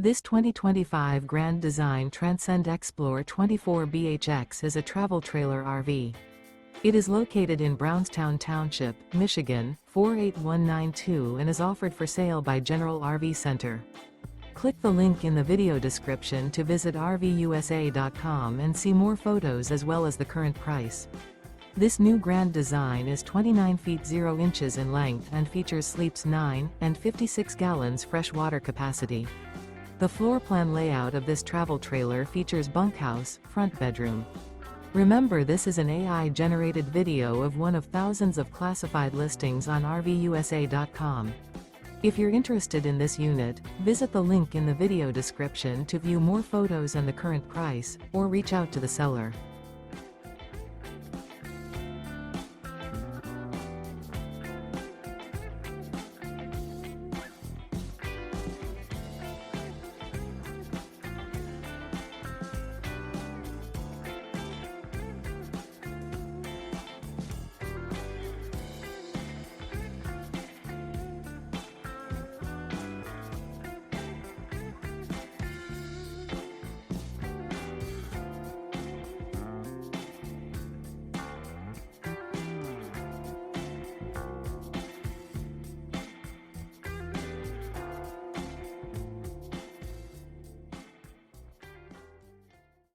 This 2025 Grand Design Transcend Xplor 24BHX is a travel trailer RV. It is located in Brownstown Township, Michigan, 48192 and is offered for sale by General RV Center. Click the link in the video description to visit RVUSA.com and see more photos as well as the current price. This new Grand Design is 29 feet 0 inches in length and features sleeps 9 and 56 gallons fresh water capacity. The floor plan layout of this travel trailer features bunkhouse, front bedroom. Remember, this is an AI-generated video of one of thousands of classified listings on RVUSA.com. If you're interested in this unit, visit the link in the video description to view more photos and the current price, or reach out to the seller.